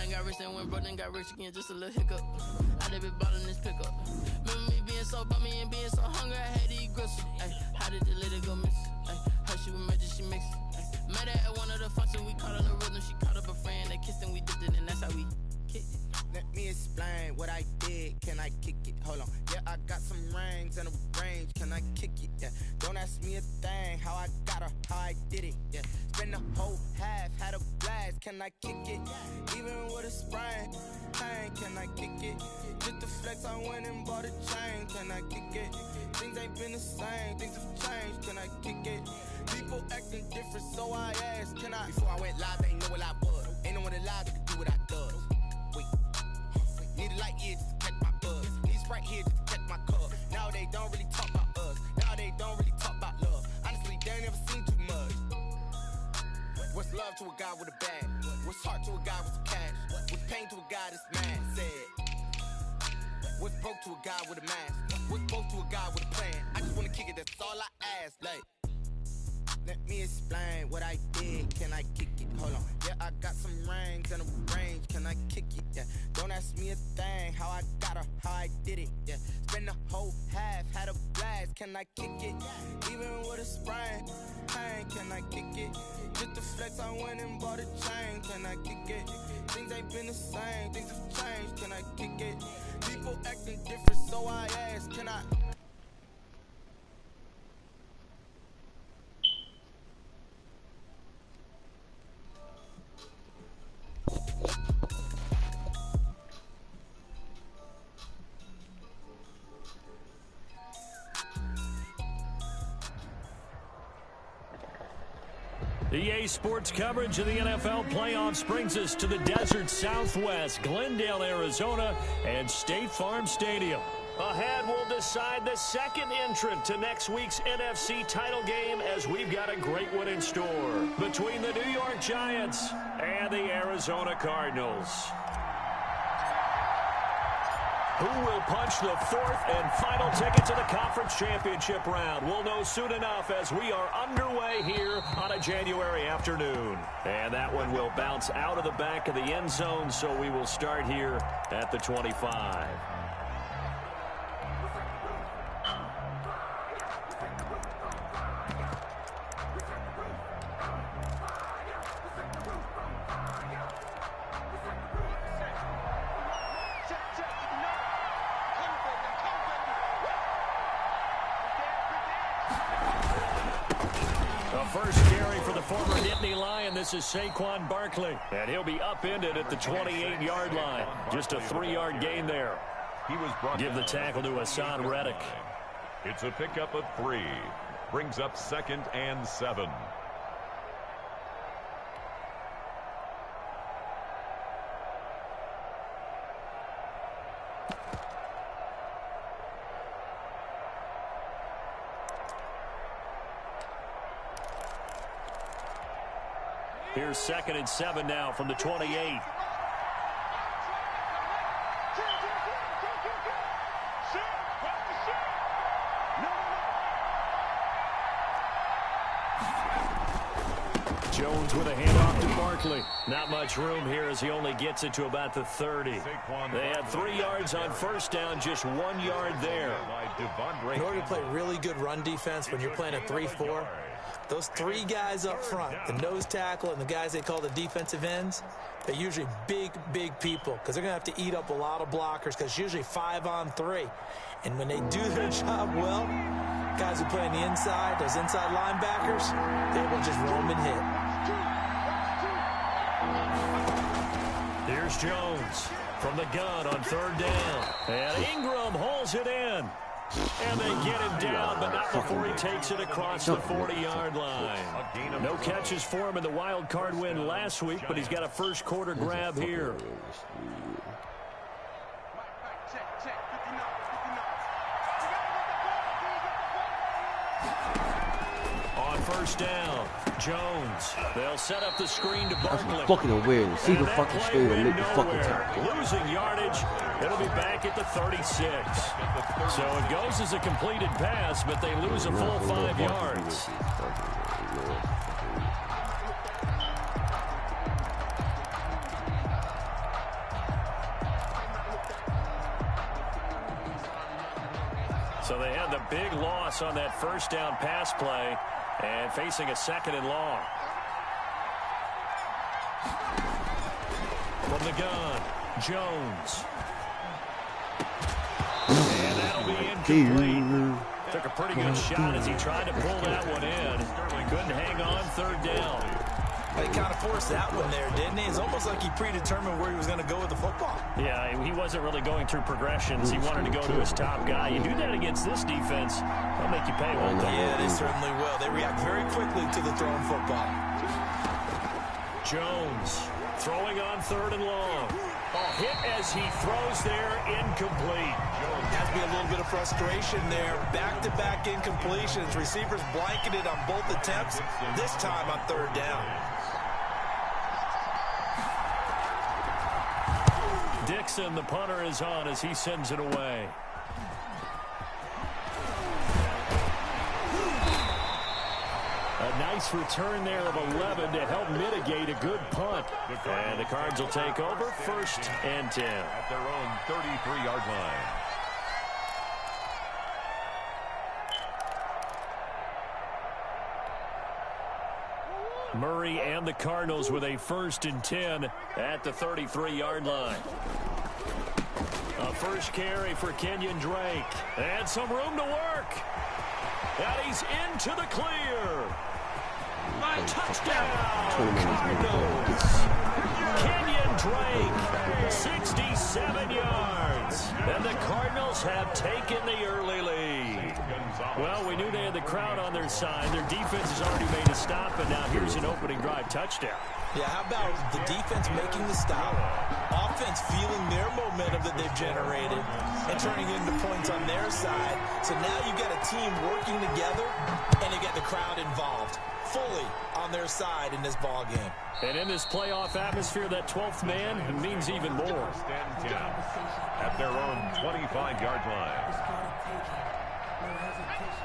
done got rich and went broke, then got rich again, just a little hiccup. I done been ballin' this pickup. Remember me being so bummy and being so hungry, I had to eat gristle. Ay, how did the lady go miss? Ay, how she was magic, she mixed. Met her at one of the functions, we caught on the rhythm, she caught up a friend, they kissed and we dipped it, and that's how we kicked it. Let me explain what I did, can I kick it? Hold on, yeah, I got some rings and a range, can I kick it? Yeah, don't ask me a thing, how I got her, how I did it. Yeah, spend the whole half, had a blast, can I kick it? Even with a sprain, pain, can I kick it? Just the flex, I went and bought a chain, can I kick it? Things ain't been the same, things have changed, can I kick it? People acting different, so I asked, can I? Before I went live, they ain't know what I was. Ain't no one alive that could do what I does. Wait, need a light here just to catch my buzz. Need Sprite here just to catch my cup. Now they don't really talk about us. Now they don't really talk about love. Honestly, they ain't never seen too much. What's love to a guy with a bag? What's heart to a guy with some cash? What's pain to a guy that's mad? Said. What's broke to a guy with a mask? What's broke to a guy with a plan? I just wanna kick it, that's all I ask. Like, let me explain what I did, can I kick it? Hold on, yeah, I got some rings and a range, can I kick it? Yeah, don't ask me a thing, how I got her, how I did it. Yeah, spend the whole half, had a blast, can I kick it? Even with a sprain, pain, can I kick it? Just the flex, I went and bought a chain, can I kick it? Things ain't been the same, things have changed, can I kick it? People acting different, so I ask, can I? EA Sports coverage of the NFL playoffs brings us to the desert Southwest, Glendale, Arizona, and State Farm Stadium. Ahead, we'll decide the second entrant to next week's NFC title game as we've got a great one in store between the New York Giants and the Arizona Cardinals. Who will punch the fourth and final ticket to the conference championship round? We'll know soon enough as we are underway here on a January afternoon. And that one will bounce out of the back of the end zone, so we will start here at the 25. This is Saquon Barkley, and he'll be upended at the 28-yard line. Just a 3-yard gain there. Give the tackle to Hassan Reddick. It's a pickup of 3. Brings up 2nd and 7. Here's 2nd and 7 now from the 28. Jones with a handoff to Barkley. Not much room here as he only gets it to about the 30. They had 3 yards on first down, just 1 yard there. In order to play really good run defense when you're playing a 3-4, those 3 guys up front, the nose tackle and the guys they call the defensive ends, they're usually big, big people because they're going to have to eat up a lot of blockers because it's usually 5 on 3. And when they do their job well, guys who play on the inside, those inside linebackers, they will just roam and hit. Here's Jones from the gun on 3rd down. And Ingram holds it in. And they get him down, but not before he takes it across the 40-yard line. No catches for him in the wild card win last week, but he's got a first quarter grab here. On first down, Jones. They'll set up the screen to Barkley. That's fucking awareness. See the fucking screen and make the fucking tackle. Losing yardage. It'll be back at the 36. So it goes as a completed pass, but they lose a full 5 yards. So they had the big loss on that first down pass play and facing a 2nd and long. From the gun, Jones. And that'll be incomplete. Took a pretty good shot as he tried to pull that one in. Couldn't hang on 3rd down. He kind of forced that one there, didn't he? It's almost like he predetermined where he was going to go with the football. Yeah, he wasn't really going through progressions. He wanted to go to his top guy. You do that against this defense, they'll make you pay, won't they? Yeah, they certainly will. They react very quickly to the thrown football. Jones throwing on 3rd and long. Hit as he throws there, incomplete. Has to be a little bit of frustration there. Back-to-back incompletions. Receivers blanketed on both attempts, this time on 3rd down. Dixon, the punter, is on as he sends it away. A nice return there of 11 to help mitigate a good punt. And the Cards will take over 1st and 10. At their own 33-yard line. Murray and the Cardinals with a 1st and 10 at the 33-yard line. A first carry for Kenyon Drake. And some room to work. And he's into the clear. Touchdown, Cardinals. Kenyon Drake, 67 yards. And the Cardinals have taken the early lead. Well, we knew they had the crowd on their side. Their defense has already made a stop, and now here's an opening drive touchdown. Yeah, how about the defense making the stop, offense feeling their momentum that they've generated, and turning into points on their side. So now you've got a team working together, and you get the crowd involved fully on their side in this ball game. And in this playoff atmosphere, that 12th man means even more. At their own 25-yard line.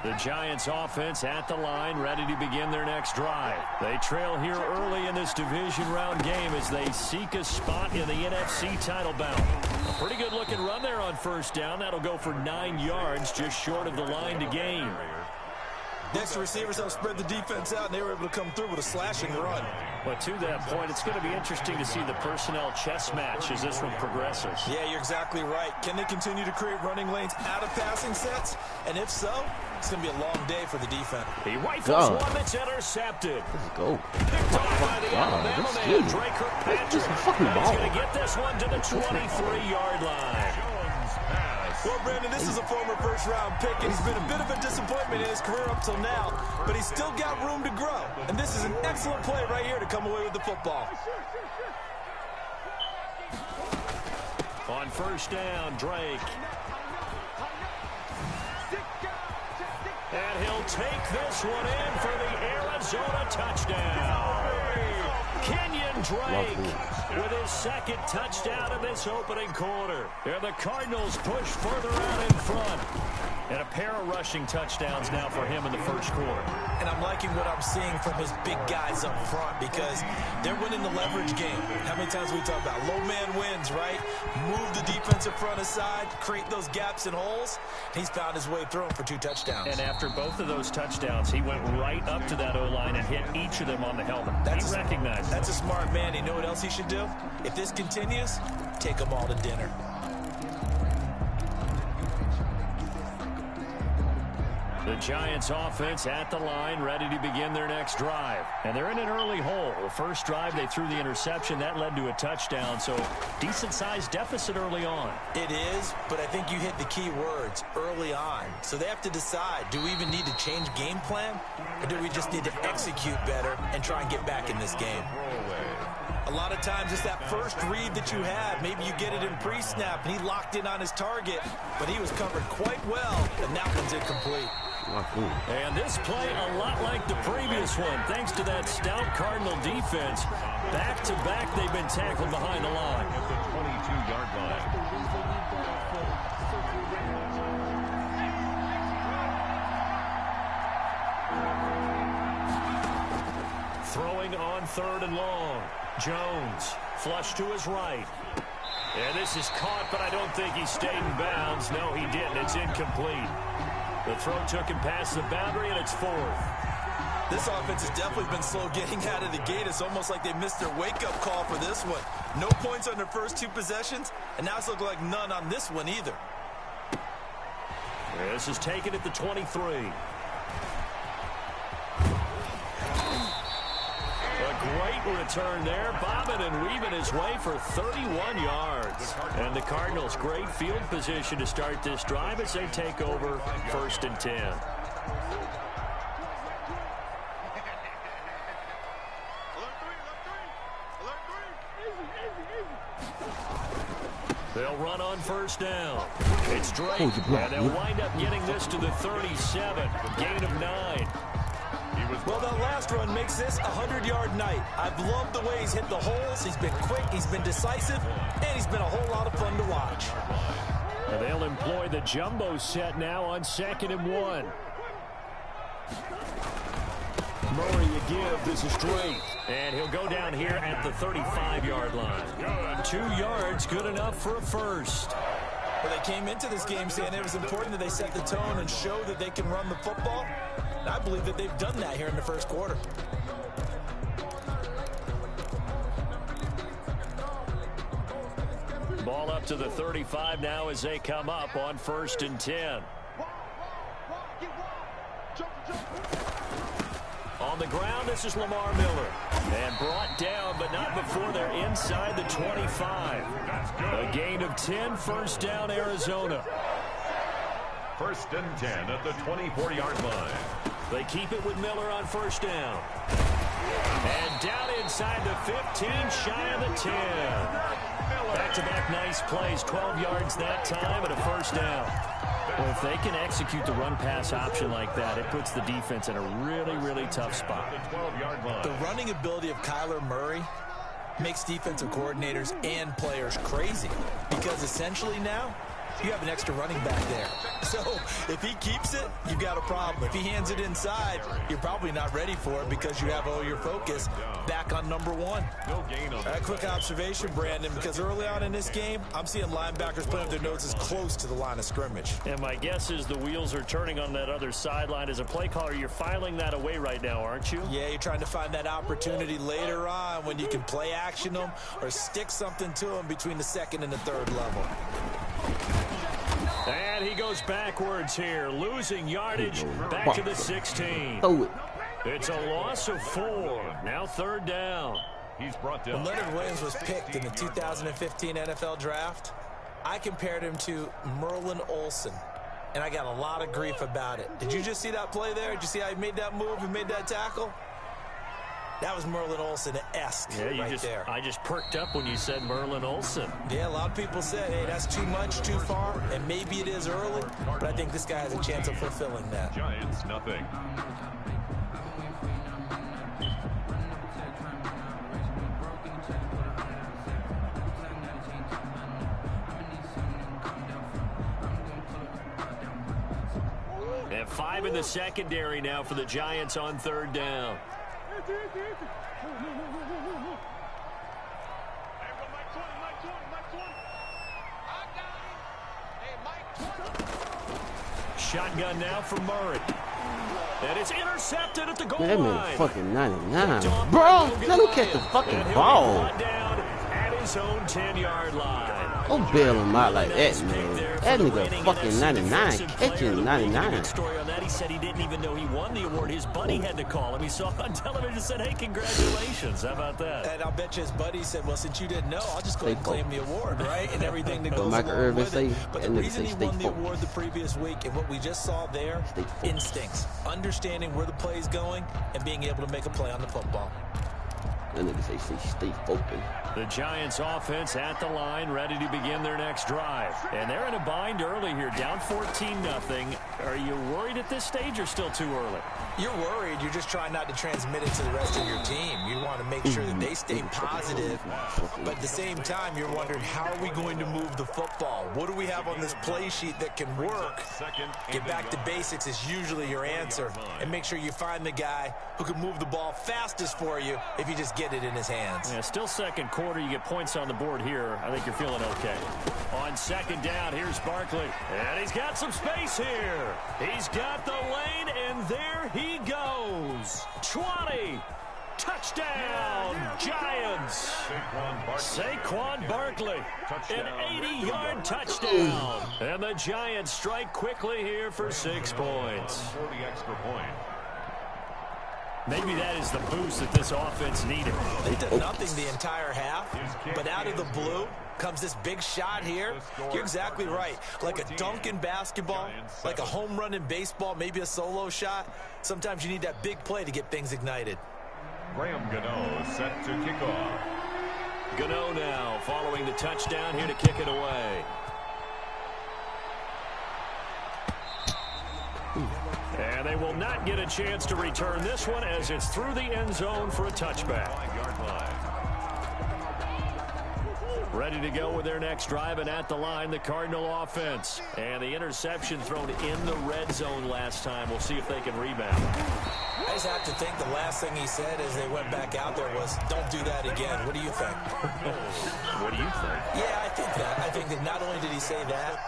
The Giants offense at the line, ready to begin their next drive. They trail here early in this division round game as they seek a spot in the NFC title bout. A pretty good looking run there on 1st down. That'll go for 9 yards, just short of the line to gain. Next, receivers help spread the defense out, and they were able to come through with a slashing run. But to that point, it's going to be interesting to see the personnel chess match as this one progresses. Yeah, you're exactly right. Can they continue to create running lanes out of passing sets? And if so, it's going to be a long day for the defense. He rifles one that's intercepted. Let's go. Picked off by the Alabama man, Drake Kirkpatrick. He's going to get this one to the 23-yard line. Well, Brandon, this is a former first-round pick, and he's been a bit of a disappointment in his career up till now, but he's still got room to grow. And this is an excellent play right here to come away with the football. On 1st down, Drake. And he'll take this one in for the Arizona touchdown. Kenyon Drake with his 2nd touchdown of this opening quarter. And the Cardinals push further out in front. And a pair of rushing touchdowns now for him in the 1st quarter. And I'm liking what I'm seeing from his big guys up front because they're winning the leverage game. How many times we talk about low man wins, right? Move the defensive front aside, create those gaps and holes. He's found his way through them for 2 touchdowns. And after both of those touchdowns, he went right up to that O-line and hit each of them on the helmet. He recognized That's a smart man. You know what else he should do? If this continues, take them all to dinner. The Giants offense at the line, ready to begin their next drive. And they're in an early hole. The first drive, they threw the interception. That led to a touchdown, so decent-sized deficit early on. It is, but I think you hit the key words, early on. So they have to decide, do we even need to change game plan? Or do we just need to execute better and try and get back in this game? A lot of times it's that first read that you have. Maybe you get it in pre-snap, and he locked in on his target, but he was covered quite well, and that one's incomplete. And this play a lot like the previous one, thanks to that stout Cardinal defense. Back-to-back, they've been tackled behind the line. At the 22-yard line. Throwing on 3rd and long. Jones, flush to his right. And this is caught, but I don't think he stayed in bounds. No, he didn't. It's incomplete. The throw took him past the boundary, and it's 4th. This offense has definitely been slow getting out of the gate. It's almost like they missed their wake-up call for this one. No points on their first 2 possessions, and now it's looking like none on this one either. This is taken at the 23. A great return there, bobbing and weaving his way for 31 yards. And the Cardinals, great field position to start this drive as they take over 1st and 10. They'll run on 1st down. It's Drake, and they'll wind up getting this to the 37. Gain of 9. Well, that last run makes this a 100-yard night. I've loved the way he's hit the holes. He's been quick, he's been decisive, and he's been a whole lot of fun to watch. And they'll employ the jumbo set now on 2nd and 1. Murray again. This is Drake. And he'll go down here at the 35-yard line. 2 yards, good enough for a first. Well, they came into this game saying it was important that they set the tone and show that they can run the football. And I believe that they've done that here in the first quarter. Ball up to the 35 now as they come up on 1st and 10. On the ground, this is Lamar Miller. And brought down, but not before they're inside the 25. A gain of 10, 1st down, Arizona. 1st and 10 at the 24-yard line. They keep it with Miller on 1st down. And down inside the 15, shy of the 10. Back-to-back nice plays, 12 yards that time and a 1st down. Well, if they can execute the run-pass option like that, it puts the defense in a really, really tough spot. The running ability of Kyler Murray makes defensive coordinators and players crazy because essentially now you have an extra running back there. So if he keeps it, you got a problem. If he hands it inside, you're probably not ready for it because you have all your focus back on number 1. A quick observation, Brandon, because early on in this game, I'm seeing linebackers putting up their noses close to the line of scrimmage. And my guess is the wheels are turning on that other sideline. As a play caller, you're filing that away right now, aren't you? Yeah, you're trying to find that opportunity later on when you can play action them or stick something to them between the 2nd and the 3rd level. And he goes backwards here, losing yardage back to the 16. It's a loss of 4. Now 3rd down. He's brought down. When Leonard Williams was picked in the 2015 NFL Draft, I compared him to Merlin Olsen, and I got a lot of grief about it. Did you just see that play there? Did you see how he made that move and made that tackle? That was Merlin Olsen-esque there. I just perked up when you said Merlin Olsen. Yeah, a lot of people said, hey, that's too much, too far, and maybe it is early, but I think this guy has a chance of fulfilling that. Giants, nothing. And 5 in the secondary now for the Giants on 3rd down. Shotgun now for Murray. And it's intercepted at the goal line. That man fucking 99. Bro, let him catch the fucking ball. Down at his own 10-yard line. Don't bail him out like that, man. That nigga fucking 99, catching 99. Story on that, he said he didn't even know he won the award. His buddy had to call him. He saw it on television and said, hey, congratulations. How about that? And I'll bet you his buddy said, well, since you didn't know, I'll just go ahead and claim the award, right? And everything that goes along with it. But the reason he won the award the previous week and what we just saw there, instincts, understanding where the play is going and being able to make a play on the football. That nigga say stay open. The Giants offense at the line, ready to begin their next drive. And they're in a bind early here, down 14-0. Are you worried at this stage or still too early? You're worried. You're just trying not to transmit it to the rest of your team. You want to make sure that they stay positive. But at the same time, you're wondering, how are we going to move the football? What do we have on this play sheet that can work? Get back to basics is usually your answer. And make sure you find the guy who can move the ball fastest for you if you just get get it in his hands. Yeah, still second quarter. You get points on the board here. I think you're feeling okay. On second down, here's Barkley. And he's got some space here. He's got the lane, and there he goes. 20. Touchdown, Giants. Saquon Barkley, an 80-yard touchdown. And the Giants strike quickly here for 6 points. Maybe that is the boost that this offense needed. They did nothing the entire half, but out of the blue comes this big shot here. You're exactly right. Like a dunk in basketball, like a home run in baseball, maybe a solo shot. Sometimes you need that big play to get things ignited. Graham Gano set to kick off. Gano now following the touchdown here to kick it away. And they will not get a chance to return this one as it's through the end zone for a touchback. Ready to go with their next drive, and at the line, the Cardinal offense. And the interception thrown in the red zone last time. We'll see if they can rebound. I just have to think the last thing he said as they went back out there was, don't do that again. What do you think? What do you think? Yeah, I think that. I think that not only did he say that,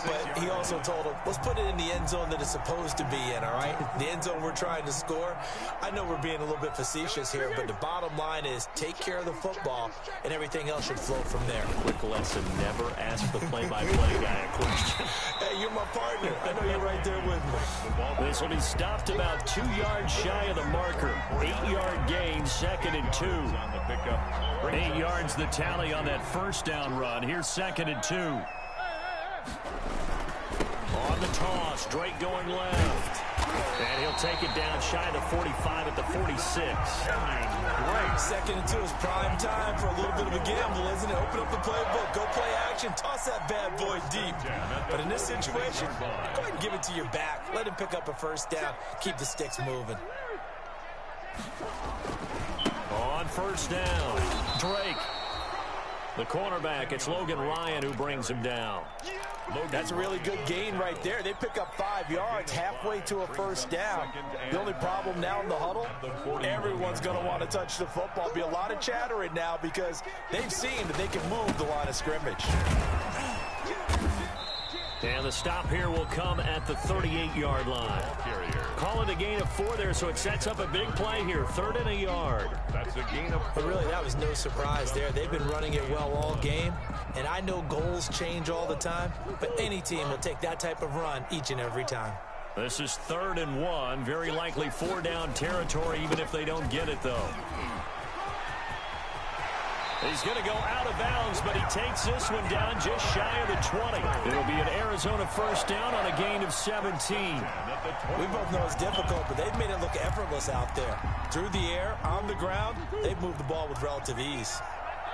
but he also told him, let's put it in the end zone that it's supposed to be in, all right? The end zone we're trying to score. I know we're being a little bit facetious here, but the bottom line is take care of the football, and everything else should flow from there. Quick lesson, never ask the play-by-play guy a question. Hey, you're my partner. I know you're right there with me. This will be stopped about 2 yards shy of the marker. 8-yard gain, 2nd and 2. 8 yards the tally on that first down run. Here's 2nd and 2. On the toss, Drake going left. And he'll take it down shy of the 45 at the 46. Right, 2nd and 2 is prime time for a little bit of a gamble, isn't it? Open up the playbook, go play action, toss that bad boy deep. But in this situation, go ahead and give it to your back. Let him pick up a first down, keep the sticks moving. On first down, Drake. The cornerback, it's Logan Ryan who brings him down. That's a really good gain right there. They pick up 5 yards halfway to a first down. The only problem now in the huddle, everyone's going to want to touch the football. Be a lot of chattering now because they've seen that they can move the line of scrimmage. And the stop here will come at the 38-yard line. Call it a gain of 4 there, so it sets up a big play here. 3rd and a yard. That's a gain of 4. But really, that was no surprise there. They've been running it well all game. And I know goals change all the time, but any team will take that type of run each and every time. This is 3rd and 1. Very likely 4-down territory, even if they don't get it, though. He's going to go out of bounds, but he takes this one down just shy of the 20. It'll be an Arizona first down on a gain of 17. We both know it's difficult, but they've made it look effortless out there. Through the air, on the ground, they've moved the ball with relative ease.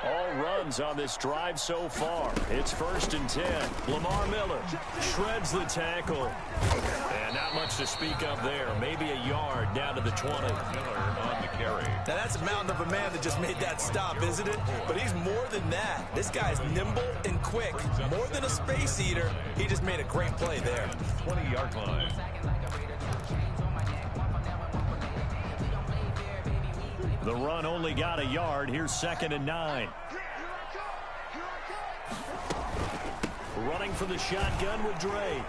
All runs on this drive so far. It's 1st and 10. Lamar Miller shreds the tackle. And not much to speak of there. Maybe a yard down to the 20. Miller on the carry. Now that's a mountain of a man that just made that stop, isn't it? But he's more than that. This guy's nimble and quick. More than a space eater. He just made a great play there. 20-yard line. The run only got a yard. Here's 2nd and 9. Running for the shotgun with Drake.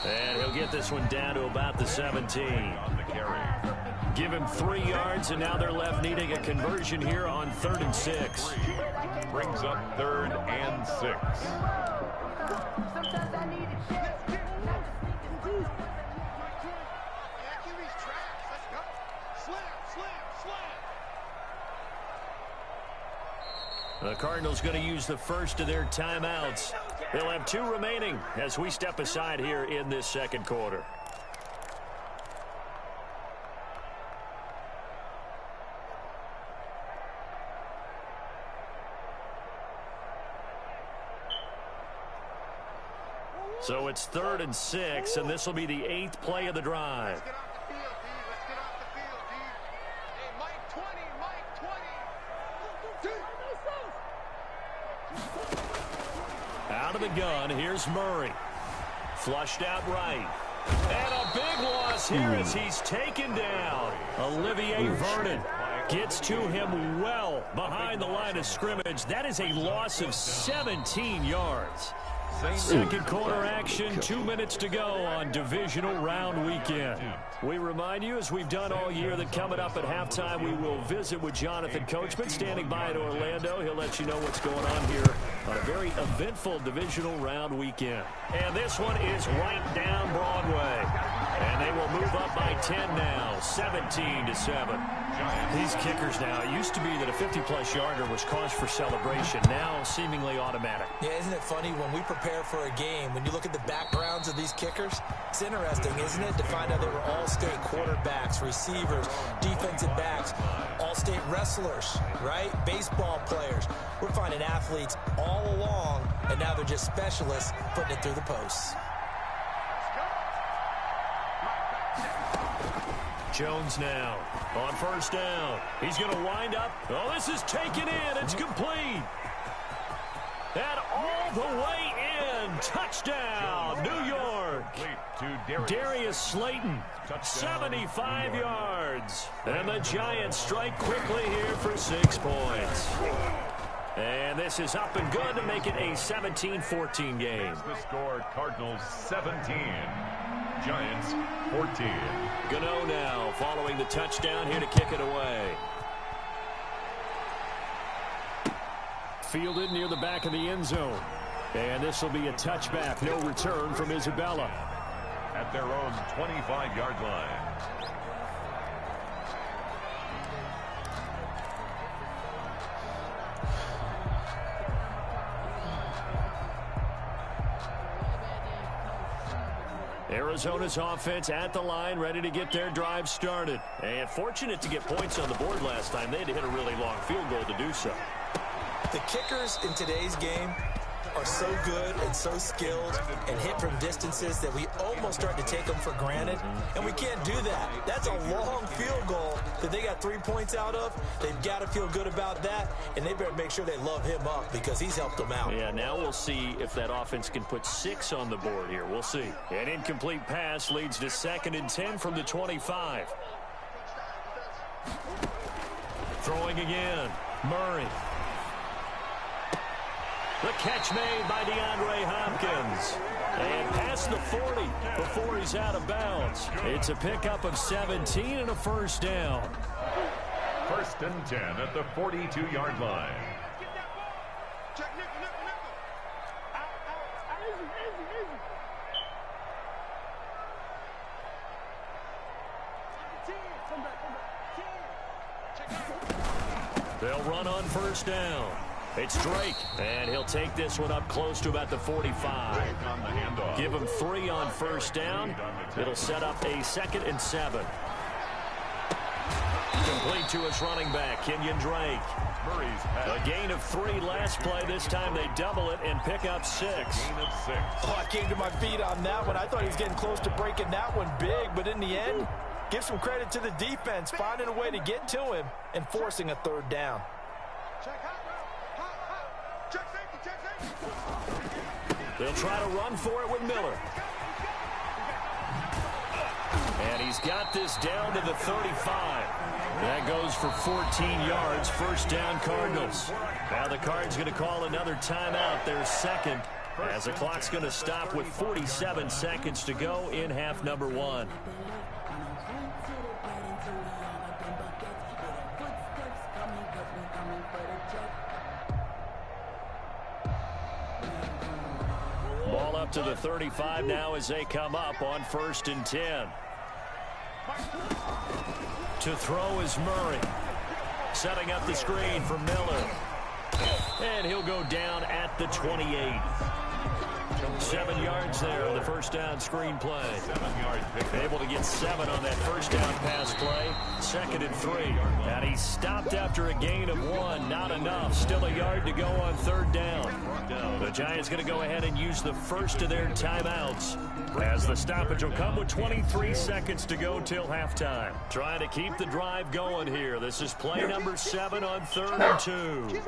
And he'll get this one down to about the 17. On the carry. Give him 3 yards, and now they're left needing a conversion here on 3rd and 6. Brings up 3rd and 6. The Cardinals going to use the first of their timeouts. They'll have 2 remaining as we step aside here in this 2nd quarter. So it's 3rd and 6, and this will be the 8th play of the drive. Out of the gun, here's Murray. Flushed out right. And a big loss here as he's taken down. Olivier Vernon. Gets to him well behind the line of scrimmage. That is a loss of 17 yards. Second quarter action, 2 minutes to go on divisional round weekend. We remind you, as we've done all year, that coming up at halftime, we will visit with Jonathan Coachman standing by at Orlando. He'll let you know what's going on here on a very eventful divisional round weekend. And this one is right down Broadway. And they will move up by 10 now, 17-7. These kickers now, it used to be that a 50-plus yarder was cause for celebration. Now seemingly automatic. Yeah, isn't it funny when we prepare for a game, when you look at the backgrounds of these kickers, it's interesting, isn't it, to find out they were all-state quarterbacks, receivers, defensive backs, all-state wrestlers, right? Baseball players. We're finding athletes all along, and now they're just specialists putting it through the posts. Jones now on first down. He's going to wind up. Oh, this is taken in. It's complete. And all the way in. Touchdown, New York. Darius Slayton, 75 yards. And the Giants strike quickly here for 6 points. And this is up and good to make it a 17-14 game. The score, Cardinals 17. Giants 14. Gano now following the touchdown here to kick it away. Fielded near the back of the end zone. And this will be a touchback. No return from Isabella. At their own 25-yard line. Arizona's offense at the line, ready to get their drive started. And fortunate to get points on the board last time. They had to hit a really long field goal to do so. The kickers in today's game are so good and so skilled and hit from distances that we almost start to take them for granted, and we can't do that. That's a long field goal that they got 3 points out of. They've got to feel good about that, and they better make sure they love him up because he's helped them out. Yeah, now we'll see if that offense can put 6 on the board here. We'll see. An incomplete pass leads to 2nd and 10 from the 25. Throwing again. Murray. The catch made by DeAndre Hopkins. And past the 40 before he's out of bounds. It's a pickup of 17 and a first down. 1st and 10 at the 42-yard line. They'll run on first down. It's Drake, and he'll take this one up close to about the 45. Give him 3 on first down. It'll set up a 2nd and 7. Complete to his running back, Kenyon Drake. A gain of 3 last play. This time they double it and pick up 6. Oh, I came to my feet on that one. I thought he was getting close to breaking that one big, but in the end, give some credit to the defense, finding a way to get to him and forcing a 3rd down. They'll try to run for it with Miller. And he's got this down to the 35. That goes for 14 yards. First down, Cardinals. Now the Cards going to call another timeout, their 2nd, as the clock's going to stop with 47 seconds to go in half number 1. Ball up to the 35 now as they come up on 1st and 10. To throw is Murray. Setting up the screen for Miller. And he'll go down at the 28. 7 yards there on the first down screen play. Able to get 7 on that first down pass play. 2nd and 3. And he stopped after a gain of 1. Not enough. Still a yard to go on 3rd down. The Giants going to go ahead and use the first of their timeouts, as the stoppage will come with 23 seconds to go till halftime. Trying to keep the drive going here. This is play number 7 on 3rd and 2.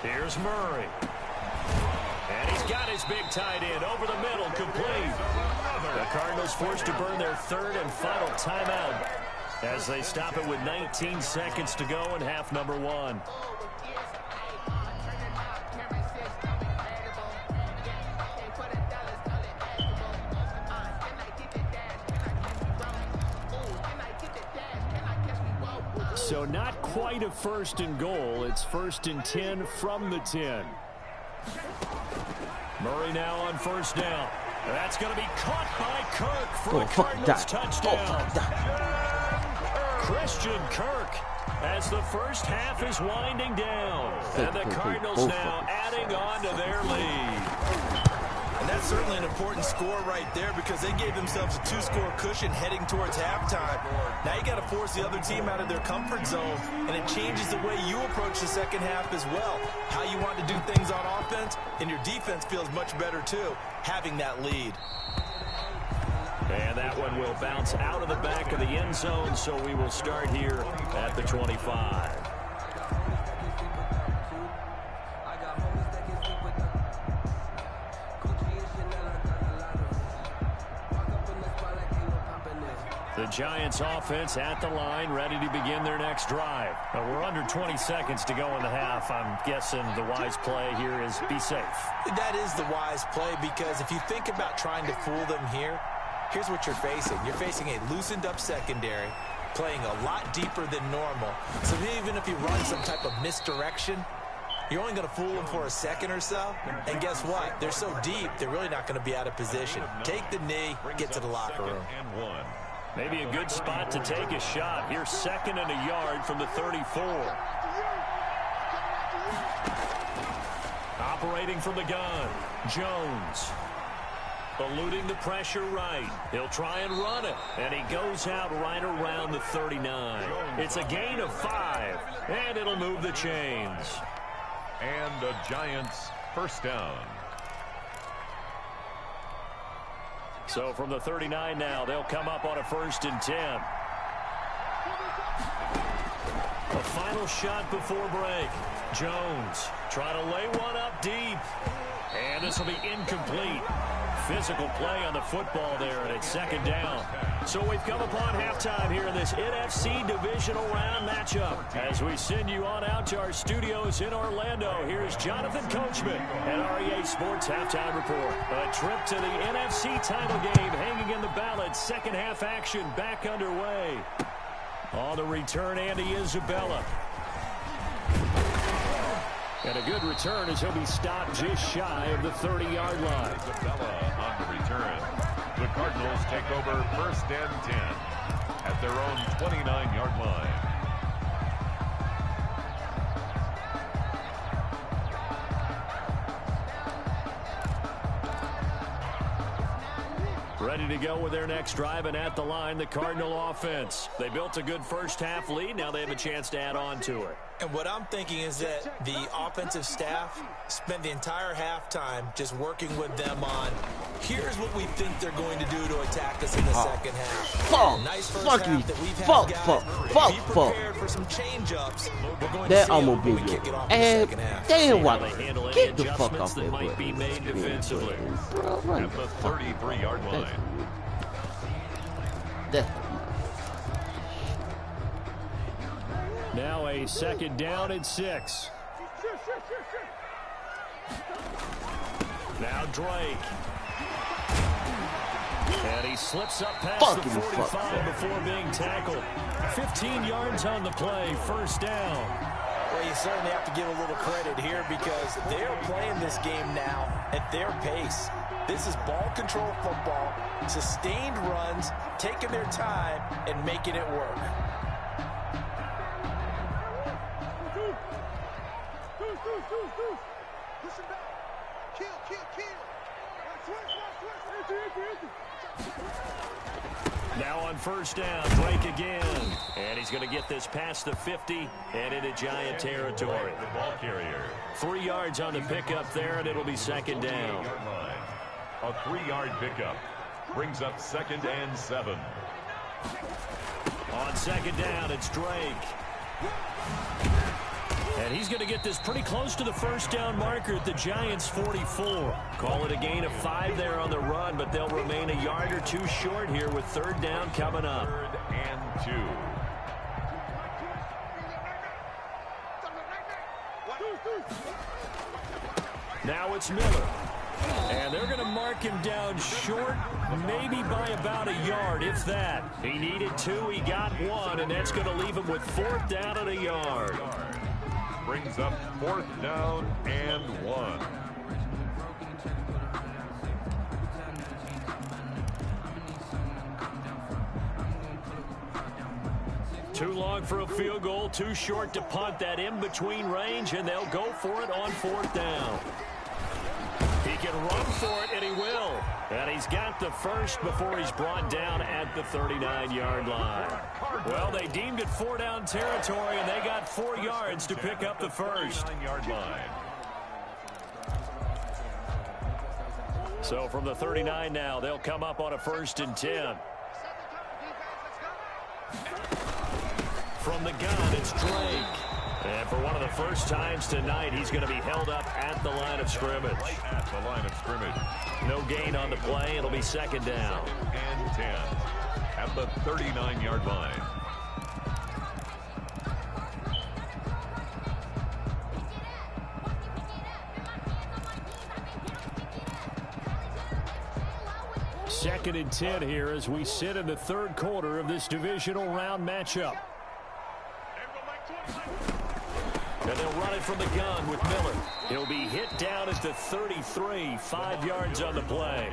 Here's Murray. And he's got his big tight end over the middle, complete. The Cardinals forced to burn their third and final timeout as they stop it with 19 seconds to go in half number 1. So not quite a first and goal. It's 1st and 10 from the 10. Murray now on first down. That's going to be caught by Kirk for a Cardinals touchdown. Christian Kirk as the first half is winding down. And the Cardinals now adding on to their lead. And that's certainly an important score right there because they gave themselves a 2-score cushion heading towards halftime. Now you got to force the other team out of their comfort zone, and it changes the way you approach the second half as well. How you want to do things on offense, and your defense feels much better too, having that lead. And that one will bounce out of the back of the end zone, so we will start here at the 25. The Giants offense at the line, ready to begin their next drive. We're under 20 seconds to go in the half. I'm guessing the wise play here is be safe. That is the wise play because if you think about trying to fool them here, here's what you're facing. You're facing a loosened up secondary, playing a lot deeper than normal. So even if you run some type of misdirection, you're only going to fool them for a second or so. And guess what? They're so deep, they're really not going to be out of position. Take the knee, get to the locker room. Maybe a good spot to take a shot. Here's 2nd and a yard from the 34. Operating from the gun, Jones. Eluding the pressure right. He'll try and run it. And he goes out right around the 39. It's a gain of 5. And it'll move the chains. And the Giants first down. So from the 39 now, they'll come up on a 1st and 10. A final shot before break. Jones trying to lay one up deep. And this will be incomplete. Physical play on the football there, and it's 2nd down. So we've come upon halftime here in this NFC Divisional Round matchup. As we send you on out to our studios in Orlando, here's Jonathan Coachman at REA Sports Halftime Report. A trip to the NFC title game hanging in the balance. Second half action back underway. On the return, Andy Isabella. And a good return as he'll be stopped just shy of the 30-yard line. Isabella on the return. The Cardinals take over 1st and 10 at their own 29-yard line. Ready to go with their next drive, and at the line, the Cardinal offense. They built a good first half lead. Now they have a chance to add on to it. And what I'm thinking is that the offensive staff spent the entire halftime just working with them on, here's what we think they're going to do to attack us in the second half. Nice first half that we've had, guys. Be prepared for some change-ups. We're going to see when we kick it off in the second half. Damn, what? Get the fuck off that might be made defensively. At the 33-yard line. Now a 2nd down and 6. Now Drake. And he slips up past the 45 before being tackled. 15 yards on the play, 1st down. Well, you certainly have to give a little credit here because they're playing this game now at their pace. This is ball control football, sustained runs, taking their time, and making it work. Now on 1st down, Drake again. And he's going to get this past the 50 and into Giant territory. The ball carrier. 3 yards on the pickup there, and it'll be 2nd down. A 3-yard pickup brings up 2nd and 7. On 2nd down, it's Drake. And he's going to get this pretty close to the first down marker at the Giants' 44. Call it a gain of 5 there on the run, but they'll remain a yard or two short here with third down coming up. 3rd and 2. Now it's Miller. And they're going to mark him down short, maybe by about a yard, if that. He needed 2, he got 1, and that's going to leave him with 4th down and a yard. Brings up 4th down and 1. Too long for a field goal, too short to punt. That in-between range, and they'll go for it on 4th down. He can run for it, and he will. And he's got the first before he's brought down at the 39-yard line. Well, they deemed it 4-down territory, and they got 4 yards to pick up the first. 39-yard line. So from the 39 now, they'll come up on a 1st and 10. From the gun, it's Drake. And for one of the first times tonight, he's going to be held up at the line of scrimmage. At the line of scrimmage. No gain on the play. It'll be 2nd down. And 10 at the 39-yard line. Second and 10 here as we sit in the 3rd quarter of this divisional round matchup. And they'll run it from the gun with Miller. He'll be hit down at the 33, 5 yards on the play.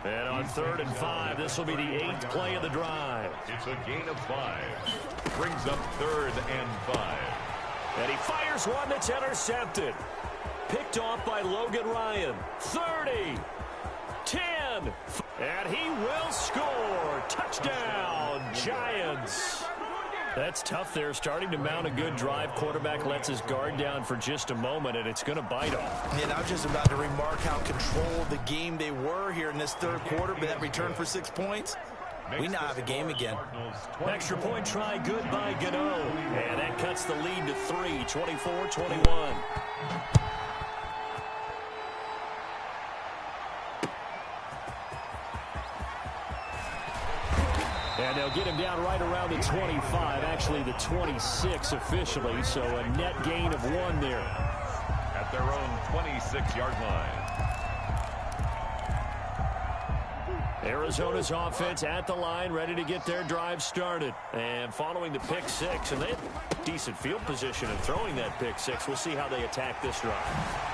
And on 3rd and 5, this will be the 8th play of the drive. It's a gain of 5. Brings up 3rd and 5. And he fires one that's intercepted. Picked off by Logan Ryan. 30, 10, and he will score. Touchdown, Giants. That's tough there, starting to mount a good drive. Quarterback lets his guard down for just a moment, and it's going to bite him. And I was just about to remark how controlled the game they were here in this 3rd quarter, but that return for 6 points, we now have a game again. Extra point try, good by Gano. And that cuts the lead to 3, 24-21. And they'll get him down right around the 25, actually the 26 officially, so a net gain of 1 there. At their own 26-yard line. Arizona's offense at the line, ready to get their drive started. And following the pick 6, and they have decent field position in throwing that pick 6. We'll see how they attack this drive.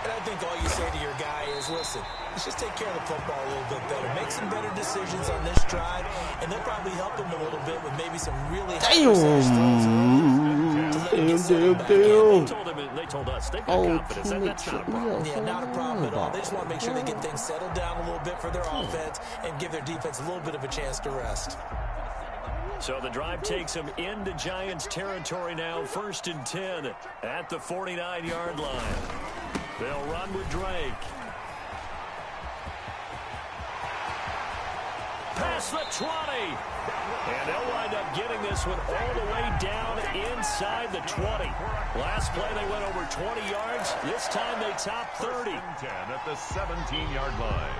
And I think all you say to your guy is, listen, let's just take care of the football a little bit better. Make some better decisions on this drive, and they'll probably help him a little bit with maybe some really high percentage throws. They told us they've got confidence. That's not a problem. Yeah, not a problem at all. They just want to make sure they get things settled down a little bit for their offense and give their defense a little bit of a chance to rest. So the drive takes them into Giants territory now. 1st and 10 at the 49-yard line. They'll run with Drake. Past the 20. And they'll wind up getting this one all the way down inside the 20. Last play they went over 20 yards. This time they top 30. 10 at the 17-yard line.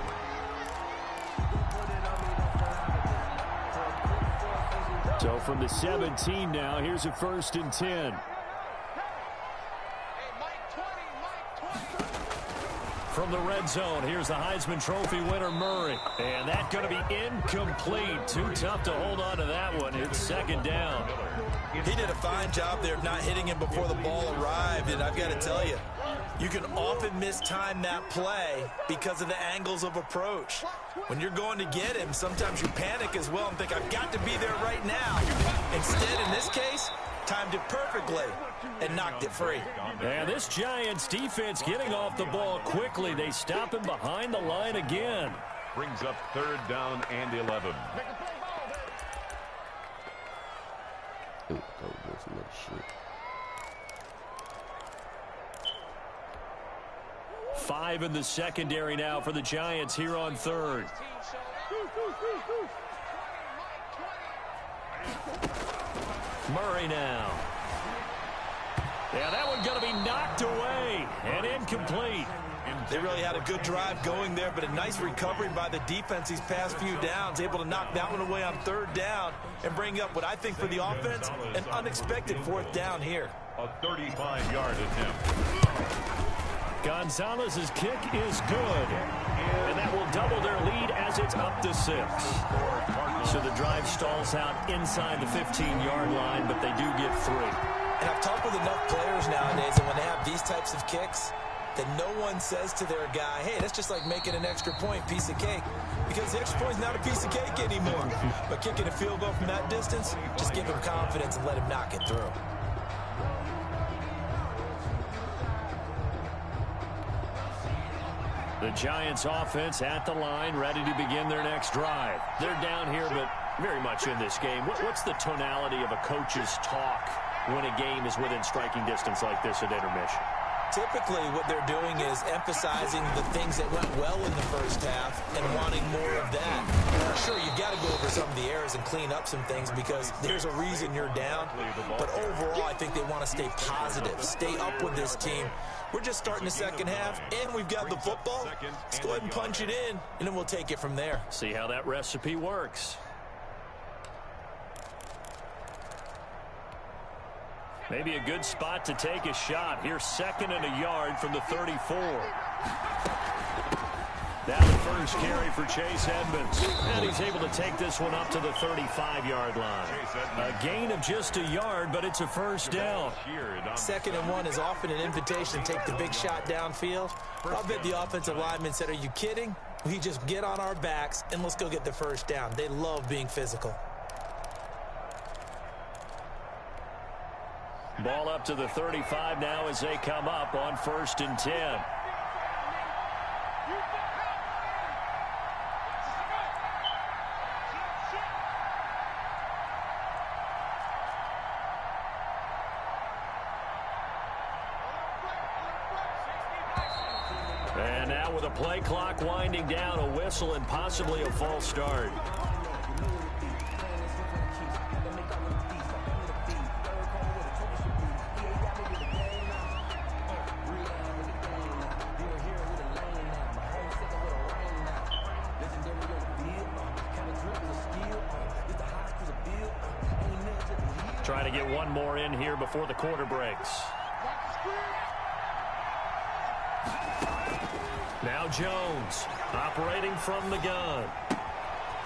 So from the 17 now, here's a 1st and 10. From the red zone, here's the Heisman Trophy winner, Murray. And that's going to be incomplete. Too tough to hold on to that one. It's 2nd down. He did a fine job there of not hitting him before the ball arrived. And I've got to tell you, you can often mistime that play because of the angles of approach. When you're going to get him, sometimes you panic as well and think, I've got to be there right now. Instead, in this case, timed it perfectly and knocked it free. And this Giants defense getting off the ball quickly. They stop him behind the line again. Brings up 3rd down and 11. Five in the secondary now for the Giants here on 3rd. Murray now. Yeah, that one going to be knocked away and incomplete. They really had a good drive going there, but a nice recovery by the defense these past few downs, able to knock that one away on third down and bring up what I think for the offense, an unexpected fourth down here. A 35-yard attempt. Gonzalez's kick is good, and that will double their lead as it's up to 6. So the drive stalls out inside the 15-yard line, but they do get 3. And I've talked with enough players nowadays that when they have these types of kicks, that no one says to their guy, hey, that's just like making an extra point, piece of cake. Because the extra point's not a piece of cake anymore. But kicking a field goal from that distance, just give him confidence and let him knock it through. The Giants offense at the line, ready to begin their next drive. They're down here, but very much in this game. What's the tonality of a coach's talk when a game is within striking distance like this at intermission? Typically, what they're doing is emphasizing the things that went well in the first half and wanting more of that. Sure, you've got to go over some of the errors and clean up some things because there's a reason you're down. But overall, I think they want to stay positive, stay up with this team. We're just starting the second half, and we've got the football. Let's go ahead and punch it in, and then we'll take it from there. See how that recipe works. Maybe a good spot to take a shot. Here's 2nd and a yard from the 34. Now the first carry for Chase Edmonds. And he's able to take this one up to the 35-yard line. A gain of just a yard, but it's a first down. 2nd and 1 is often an invitation to take the big shot downfield. I'll bet the offensive lineman said, are you kidding? We just get on our backs and let's go get the first down. They love being physical. Ball up to the 35 now as they come up on 1st and 10. And now with a play clock winding down, a whistle and possibly a false start. Try to get one more in here before the quarter breaks. Now Jones operating from the gun.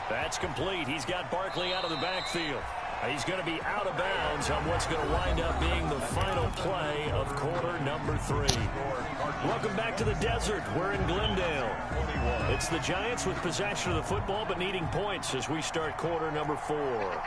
That's complete. He's got Barkley out of the backfield. He's going to be out of bounds on what's going to wind up being the final play of quarter number 3. Welcome back to the desert. We're in Glendale. It's the Giants with possession of the football but needing points as we start quarter number 4.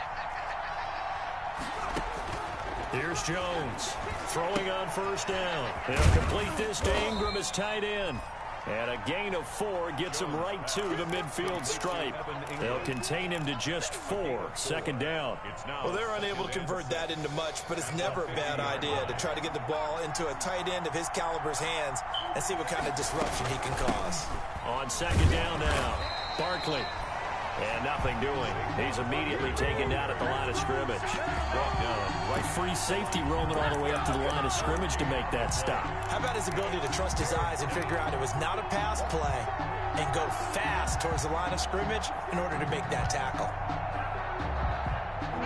Here's Jones throwing on first down. They'll complete this to Ingram as tight end. And a gain of 4 gets him right to the midfield stripe. They'll contain him to just 4. 2nd down. Well, they're unable to convert that into much, but it's never a bad idea to try to get the ball into a tight end of his caliber's hands and see what kind of disruption he can cause. On 2nd down now, Barkley. And nothing doing. He's immediately taken down at the line of scrimmage. Right, free safety roaming all the way up to the line of scrimmage to make that stop. How about his ability to trust his eyes and figure out it was not a pass play and go fast towards the line of scrimmage in order to make that tackle.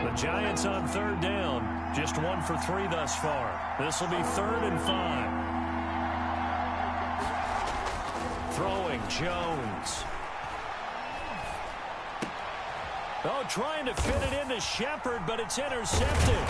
The Giants on 3rd down. Just 1 for 3 thus far. This will be 3rd and 5. Throwing Jones. Oh, trying to fit it into Shepard, but it's intercepted.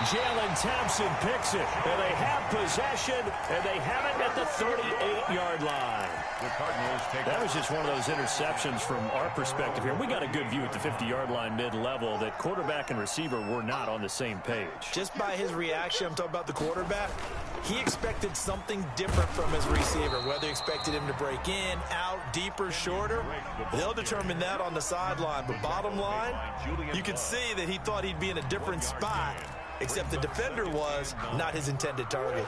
Jalen Thompson picks it, and they have possession, and they have it at the 38-yard line. The Cardinals take that was just one of those interceptions from our perspective here. We got a good view at the 50-yard line mid-level that quarterback and receiver were not on the same page. Just by his reaction, I'm talking about the quarterback, he expected something different from his receiver, whether he expected him to break in, out, deeper, shorter. They'll determine that on the sideline. But bottom line, you can see that he thought he'd be in a different spot, except the defender was not his intended target.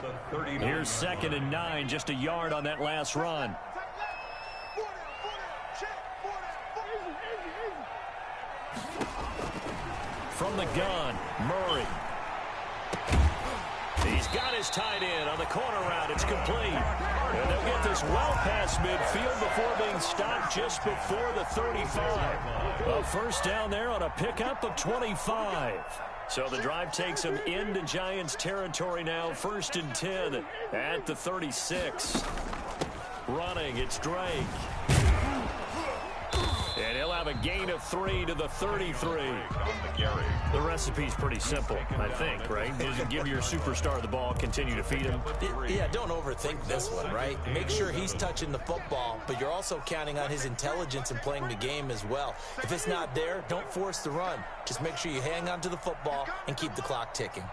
Here's 2nd and 9, just a yard on that last run. From the gun, Murray. He's got his tight end on the corner route. It's complete. And they'll get this well past midfield before being stopped just before the 35. A first down there on a pickup of 25. So the drive takes them into Giants territory now. 1st and 10 at the 36. Running, it's Drake. And he'll have a gain of 3 to the 33. The recipe's pretty simple, I think, right? Just give your superstar the ball, continue to feed him. Yeah, don't overthink this one, right? Make sure he's touching the football, but you're also counting on his intelligence and playing the game as well. If it's not there, don't force the run. Just make sure you hang on to the football and keep the clock ticking.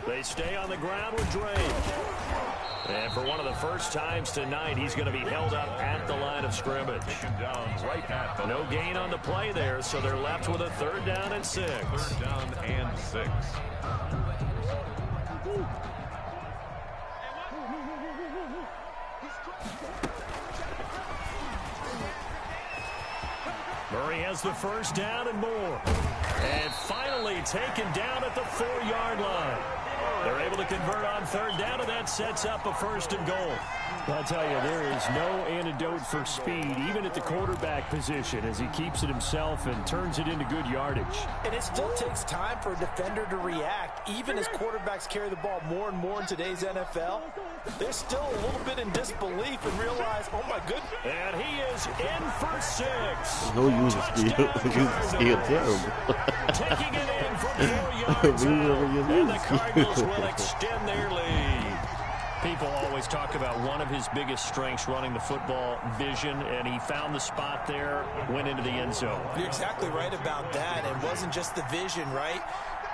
They stay on the ground with Drake. And for one of the first times tonight, he's going to be held up at the line of scrimmage. No gain on the play there, so they're left with a 3rd down and 6. 3rd down and 6. Murray has the first down and more. And finally taken down at the 4-yard line. They're able to convert on 3rd down, and that sets up a 1st and goal. I'll tell you, there is no antidote for speed, even at the quarterback position, as he keeps it himself and turns it into good yardage. And it still takes time for a defender to react. Even as quarterbacks carry the ball more and more in today's NFL, they're still a little bit in disbelief and realize, oh, my goodness. And he is in for 6. No use of steal. Terrible. Taking it in from 4 yards out. And the Cardinals will extend their lead. People always talk about one of his biggest strengths, running the football, vision, and he found the spot there, went into the end zone. You're exactly right about that. It wasn't just the vision, right?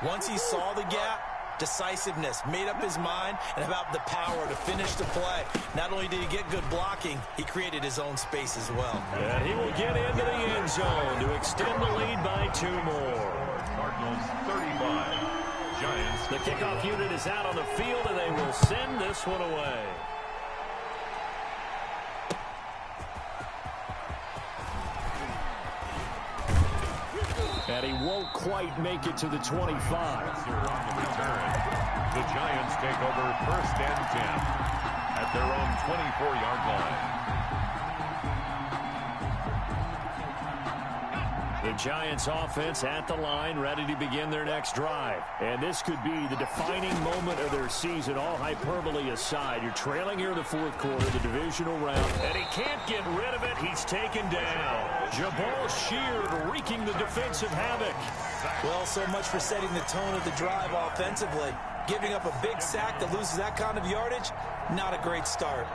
Once he saw the gap, decisiveness, made up his mind, and about the power to finish the play. Not only did he get good blocking, he created his own space as well. And he will get into the end zone to extend the lead by 2 more. Cardinals 35. Giants. The kickoff unit is out on the field, and they will send this one away. And he won't quite make it to the 25. Here on the return. The Giants take over 1st and 10 at their own 24-yard line. The Giants offense at the line, ready to begin their next drive. And this could be the defining moment of their season, all hyperbole aside. You're trailing here in the 4th quarter, the divisional round, and he can't get rid of it. He's taken down. Jabal Sheard wreaking the defensive havoc. Well, so much for setting the tone of the drive offensively. Giving up a big sack that loses that kind of yardage, not a great start.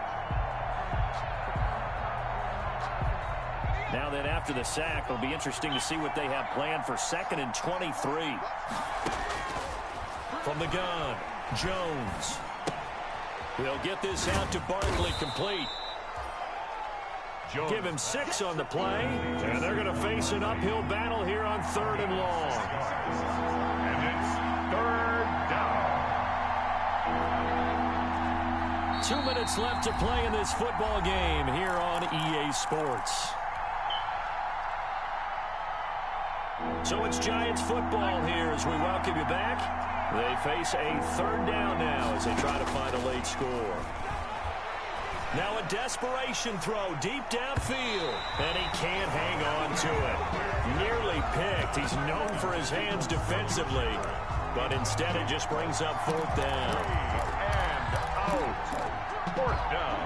Now then, after the sack, it'll be interesting to see what they have planned for 2nd and 23. From the gun, Jones. They'll get this out to Barkley, complete. Jones. Give him 6 on the play, and they're going to face an uphill battle here on 3rd and long. And it's 3rd down. 2 minutes left to play in this football game here on EA Sports. So it's Giants football here as we welcome you back. They face a 3rd down now as they try to find a late score. Now a desperation throw deep downfield, and he can't hang on to it. Nearly picked. He's known for his hands defensively, but instead it just brings up 4th down. And out. 4th down.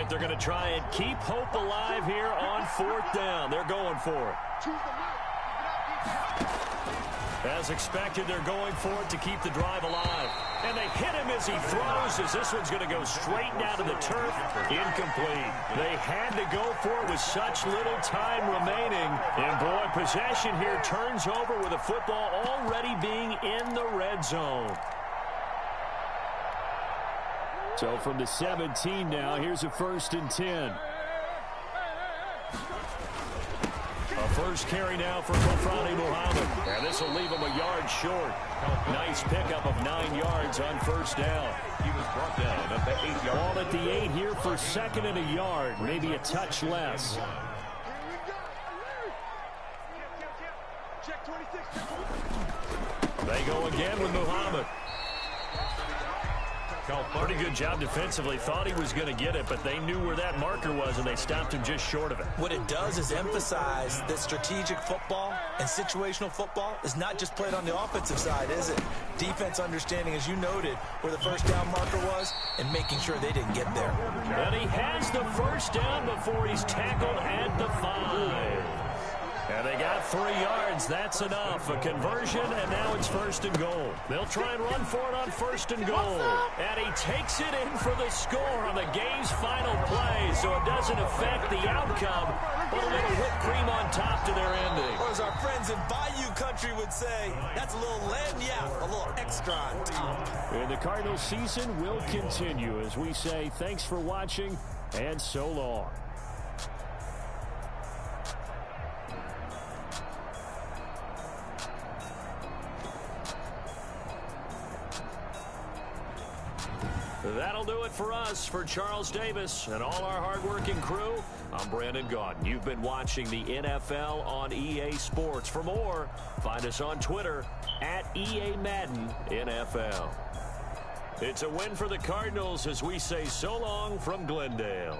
They're going to try and keep hope alive here on 4th down. They're going for it. As expected, they're going for it to keep the drive alive. And they hit him as he throws, as this one's going to go straight down to the turf. Incomplete. They had to go for it with such little time remaining. And boy, possession here turns over with the football already being in the red zone. So from the 17 now, here's a 1st and 10. A first carry now for Kofrani Muhammad. And this will leave him a yard short. Nice pickup of 9 yards on first down. He was brought down at the 8-yard line. Ball at the 8 here for second and a yard, maybe a touch less. They go again with Muhammad. Pretty good job defensively. Thought he was going to get it, but they knew where that marker was, and they stopped him just short of it. What it does is emphasize that strategic football and situational football is not just played on the offensive side, is it? Defense understanding, as you noted, where the first down marker was and making sure they didn't get there. And he has the first down before he's tackled at the 5. And they got 3 yards. That's enough. A conversion, and now it's first and goal. They'll try and run for it on first and goal. And he takes it in for the score on the game's final play, so it doesn't affect the outcome, but a little whipped cream on top to their ending. Or as our friends in Bayou Country would say, that's a little lagniappe, a little extra on top. And the Cardinals season will continue as we say thanks for watching and so long. That'll do it for us. For Charles Davis and all our hardworking crew, I'm Brandon Gaudin. You've been watching the NFL on EA Sports. For more, find us on Twitter at EA Madden NFL. It's a win for the Cardinals as we say so long from Glendale.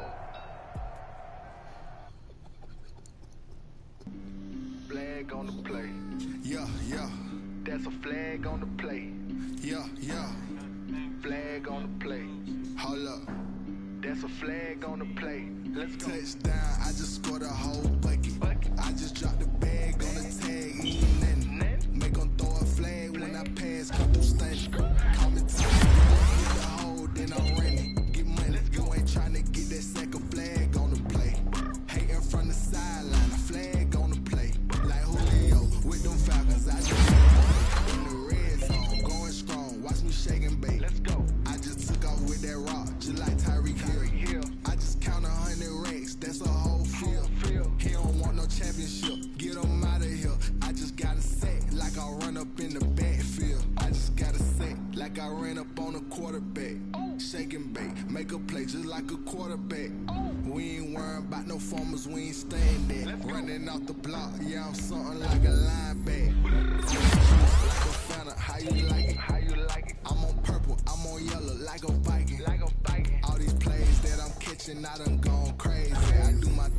Flag on the play. Yeah, yeah. That's a flag on the play. Yeah, yeah. Flag on the play. Hold up. That's a flag on the play. Let's go. Touchdown, I just scored a whole bucket. I just dropped the bag on the tag, eating nothing. Make them throw a flag when I pass, couple stunts. Call me time, get the hole, then I'm running. Get money, you ain't trying to get that second flag on the play. Hating from the sideline, a flag on the play. Like Julio with them Falcons, I just in the red zone, going strong. Watch me shake and bake. Let's go. I just took off with that rock, just like Tyreek Hill. I just count 100 racks, that's a whole field. He don't want no championship, get him out of here. I just got a set, like I run up in the backfield. I just got a set, like I ran up on a quarterback. Shake and bake, make a play just like a quarterback. We ain't worrying about no formers, we ain't staying there. Running off the block, yeah, I'm something like a linebacker. Like a Fanta, how you like it? How you like it? I'm on purple, I'm on yellow, like a Viking. Like a Viking. All these plays that I'm catching, I done gone crazy. I do my